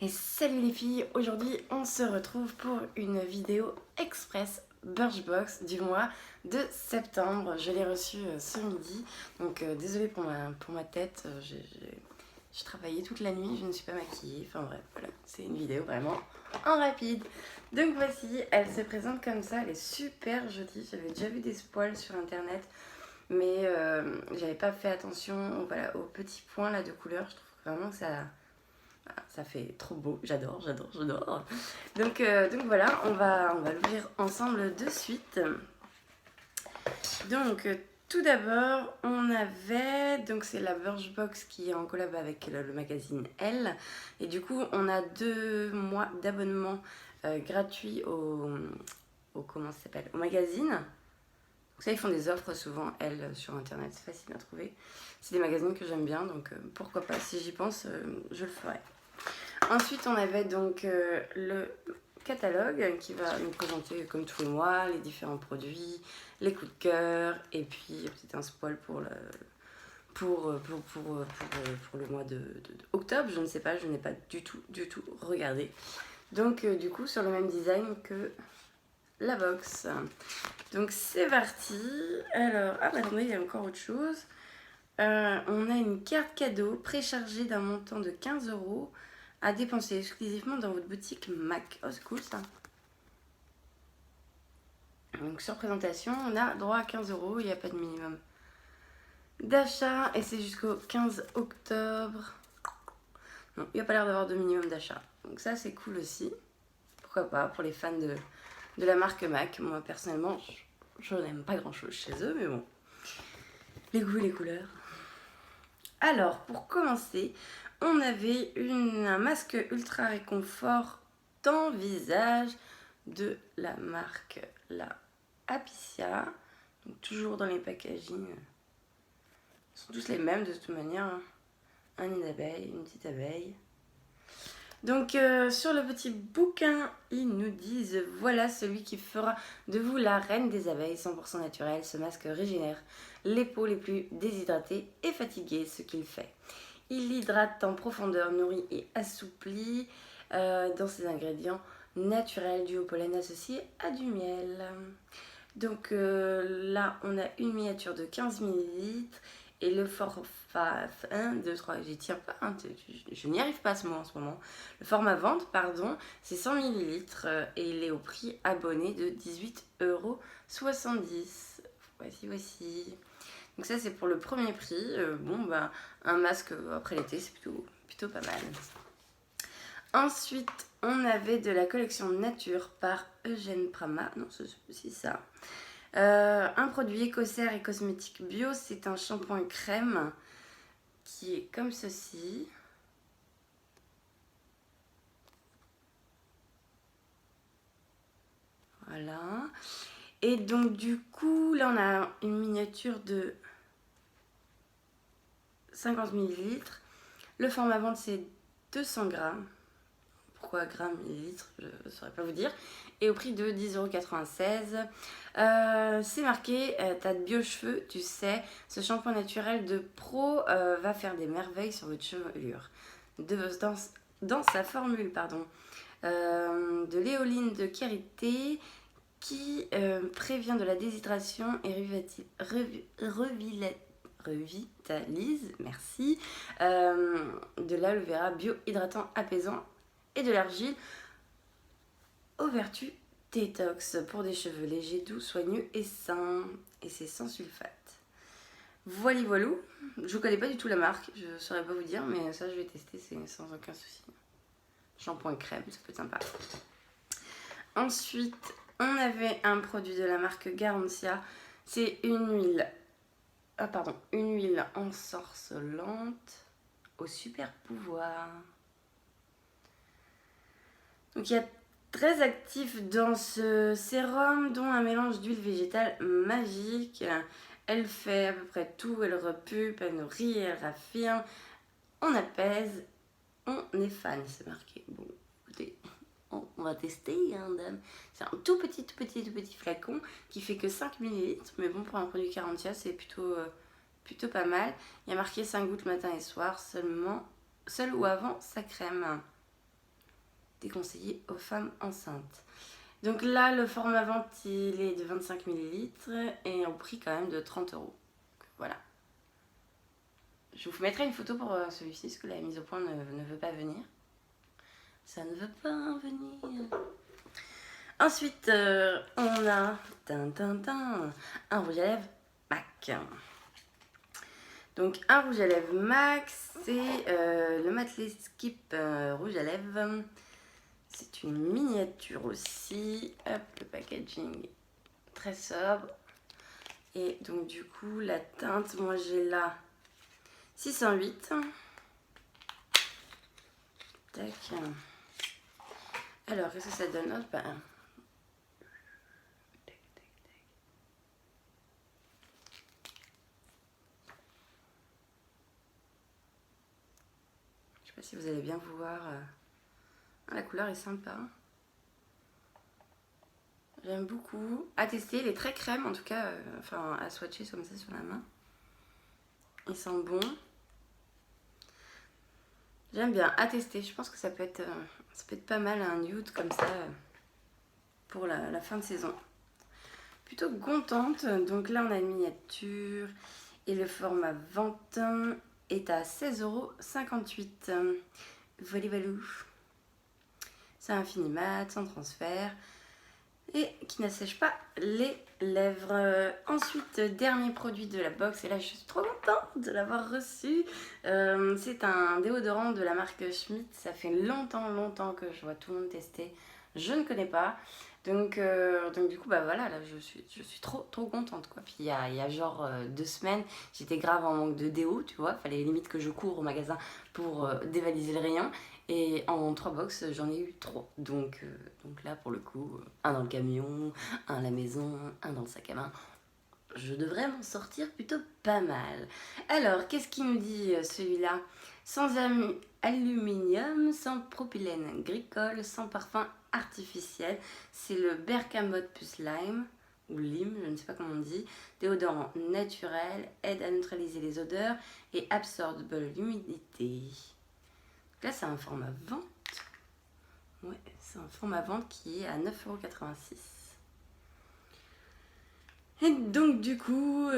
Et salut les filles, aujourd'hui on se retrouve pour une vidéo express Birchbox du mois de septembre. Je l'ai reçue ce midi, donc désolée pour ma tête, j'ai travaillé toute la nuit, je ne suis pas maquillée, enfin bref, voilà, c'est une vidéo vraiment en rapide. Donc voici, elle se présente comme ça, elle est super jolie, j'avais déjà vu des spoils sur internet, mais j'avais pas fait attention voilà, aux petits points là de couleur, je trouve vraiment que ça fait trop beau, j'adore. Donc voilà, on va l'ouvrir ensemble de suite. Donc tout d'abord, on avait, donc c'est la Birchbox qui est en collab avec le magazine Elle. Et du coup, on a 2 mois d'abonnement gratuit comment ça s'appelle, au magazine. Donc ça, ils font des offres souvent, Elle, sur internet, c'est facile à trouver. C'est des magazines que j'aime bien, donc pourquoi pas, si j'y pense, je le ferai. Ensuite, on avait donc le catalogue qui va nous présenter, comme tous les mois, les différents produits, les coups de cœur, et puis peut-être un spoil pour le mois d'octobre. Je ne sais pas, je n'ai pas du tout regardé. Donc, du coup, sur le même design que la box. Donc, c'est parti. Alors, ah bah attendez, il y a encore autre chose. On a une carte cadeau préchargée d'un montant de 15 € à dépenser exclusivement dans votre boutique MAC. Oh, c'est cool ça. Donc sur présentation, on a droit à 15 €, il n'y a pas de minimum d'achat et c'est jusqu'au 15 octobre. Non, il n'y a pas l'air d'avoir de minimum d'achat. Donc ça c'est cool aussi. Pourquoi pas pour les fans de la marque MAC. Moi personnellement, je n'aime pas grand chose chez eux, mais bon. Les goûts et les couleurs. Alors, pour commencer, on avait un masque ultra réconfort temps visage de la marque la Apiccia. Donc, toujours dans les packaging. Ils sont tous les mêmes de toute manière. Un nid d'abeille, une petite abeille. Donc sur le petit bouquin, ils nous disent voilà celui qui fera de vous la reine des abeilles 100% naturel. Ce masque régénère les peaux les plus déshydratées et fatiguées, ce qu'il fait. Il hydrate en profondeur, nourrit et assouplit dans ses ingrédients naturels du haut pollen associé à du miel. Donc là, on a une miniature de 15 ml et le format 1, 2, 3, j'y tiens pas, hein, je n'y arrive pas à ce mot en ce moment. Le format vente, pardon, c'est 100 ml et il est au prix abonné de 18,70 €. Voici. Donc ça, c'est pour le premier prix. Bon, bah, un masque après l'été, c'est plutôt pas mal. Ensuite, on avait de la collection Nature par Eugène Prama. Non, c'est ça. Un produit écossaire et cosmétique bio, c'est un shampoing crème qui est comme ceci. Voilà. Et donc du coup, là on a une miniature de 50 ml. Le format vente c'est 200 grammes. Pourquoi grammes, millilitres, je ne saurais pas vous dire. Et au prix de 10,96 €. C'est marqué, t'as de bio-cheveux, tu sais, ce shampoing naturel de pro va faire des merveilles sur votre chevelure. Dans sa formule, pardon, de l'éoline de karité qui prévient de la déshydratation et revitalise, merci, de l'aloe vera bio-hydratant apaisant et de l'argile aux vertus détox pour des cheveux légers, doux, soigneux et sains. Et c'est sans sulfate. Voilou. Je ne connais pas du tout la marque, je ne saurais pas vous dire, mais ça je vais tester, c'est sans aucun souci. Shampoing crème, ça peut être sympa. Ensuite, on avait un produit de la marque Garantia. C'est une huile. Une huile ensorcelante au super pouvoir. Donc il y a 13 actifs dans ce sérum, dont un mélange d'huile végétale magique. Elle fait à peu près tout, elle repulpe, elle nourrit, elle raffine, on apaise, on est fan, c'est marqué. Bon, écoutez, on va tester, hein, dame. C'est un tout petit flacon qui fait que 5 ml, mais bon, pour un produit Garantia, c'est plutôt pas mal. Il y a marqué 5 gouttes matin et soir, seul ou avant sa crème. déconseillé aux femmes enceintes. Donc là, le format vente, il est de 25 ml et au prix quand même de 30 €. Voilà. Je vous mettrai une photo pour celui-ci, parce que la mise au point ne veut pas venir. Ça ne veut pas venir. Ensuite, on a un rouge à lèvres MAC. Donc un rouge à lèvres MAC, c'est le Matte Skip rouge à lèvres. C'est une miniature aussi. Hop, le packaging très sobre. Et donc du coup, la teinte, moi j'ai là 608. Tac. Alors, qu'est-ce que ça donne? Hop, ben. Je sais pas si vous allez bien vous voir. La couleur est sympa. J'aime beaucoup. À tester, il est très crème en tout cas. Enfin, à swatcher comme ça sur la main. Il sent bon. J'aime bien. À tester. Je pense que ça peut être pas mal un nude comme ça pour la fin de saison. Plutôt contente. Donc là, on a une miniature. Et le format vente est à 16,58 €. Voilà, voilà. C'est un fini mat, sans transfert. Et qui n'assèche pas les lèvres. Ensuite, dernier produit de la box. Et là, je suis trop contente de l'avoir reçu. C'est un déodorant de la marque Schmitt. Ça fait longtemps que je vois tout le monde tester. Je ne connais pas. Donc du coup, bah voilà, là, je suis trop contente, quoi. Puis il y a genre 2 semaines, j'étais grave en manque de déo, tu vois. Fallait limite que je cours au magasin pour dévaliser le rayon. Et en 3 box, j'en ai eu 3. Donc là, pour le coup, un dans le camion, un à la maison, un dans le sac à main. Je devrais m'en sortir plutôt pas mal. Alors, qu'est-ce qu'il nous dit celui-là? Sans aluminium, sans propylène glycol, sans parfum artificiel. C'est le Bergamot plus lime, ou lime, je ne sais pas comment on dit. Déodorant naturel, aide à neutraliser les odeurs et absorbe l'humidité. Là, c'est un format vente. Ouais, c'est un format vente qui est à 9,86 €. Et donc, du coup,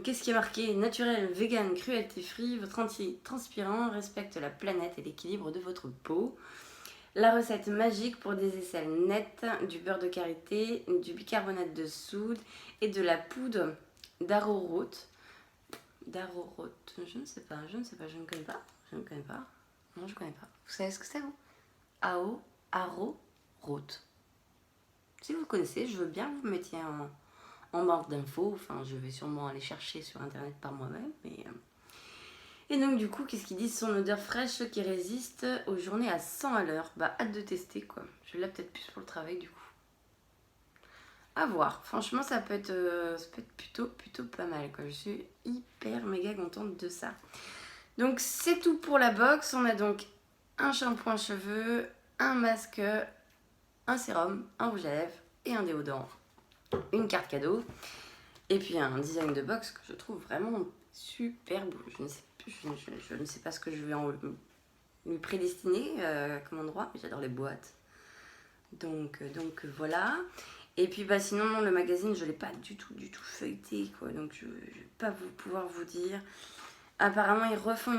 qu'est-ce qui est marqué? Naturel, vegan, cruelty free. Votre anti-transpirant respecte la planète et l'équilibre de votre peau. La recette magique pour des aisselles nettes, du beurre de karité, du bicarbonate de soude et de la poudre d'arorote. D'arorote, je ne sais pas, je ne connais pas. Non, je connais pas. Vous savez ce que c'est, vous? Arorote. Si vous connaissez, je veux bien que vous me mettiez en barre d'infos. Enfin, je vais sûrement aller chercher sur internet par moi-même. Et donc, du coup, qu'est-ce qu'ils disent? Son odeur fraîche qui résiste aux journées à 100 à l'heure. Bah, hâte de tester, quoi. Je l'ai peut-être plus pour le travail, du coup. À voir. Franchement, ça peut être plutôt pas mal, quoi. Je suis hyper méga contente de ça. Donc, c'est tout pour la box. On a donc un shampoing cheveux, un masque, un sérum, un rouge à lèvres et un déodorant. Une carte cadeau. Et puis un design de box que je trouve vraiment super beau. Je ne sais pas ce que je vais lui prédestiner comme endroit, mais j'adore les boîtes. Donc voilà. Et puis bah sinon, le magazine, je ne l'ai pas du tout feuilleté, quoi. Donc je ne vais pas pouvoir vous dire. Apparemment, ils refont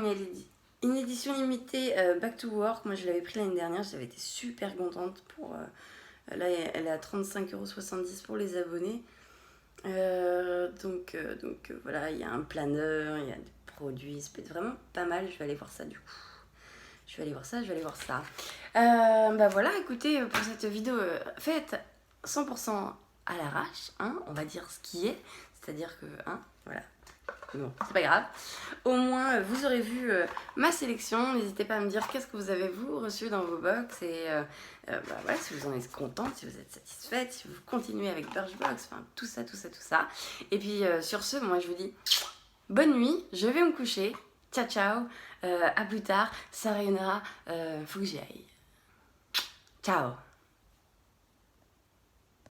une édition limitée Back to Work. Moi, je l'avais pris l'année dernière. J'avais été super contente. Là, elle est à 35,70 € pour les abonnés. Donc voilà, il y a un planeur, il y a des produits. Ça peut être vraiment pas mal. Je vais aller voir ça, du coup. Je vais aller voir ça. Bah voilà, écoutez, pour cette vidéo faite 100% à l'arrache, hein, on va dire ce qui est. C'est-à-dire que, hein, voilà. Bon, c'est pas grave. Au moins, vous aurez vu ma sélection. N'hésitez pas à me dire qu'est-ce que vous avez vous reçu dans vos box. Et bah, voilà, si vous en êtes contente, si vous êtes satisfaite, si vous continuez avec Birchbox, enfin tout ça. Et puis sur ce, moi je vous dis bonne nuit, je vais me coucher. Ciao, ciao. À plus tard. Ça rayonnera. Faut que j'y aille. Ciao.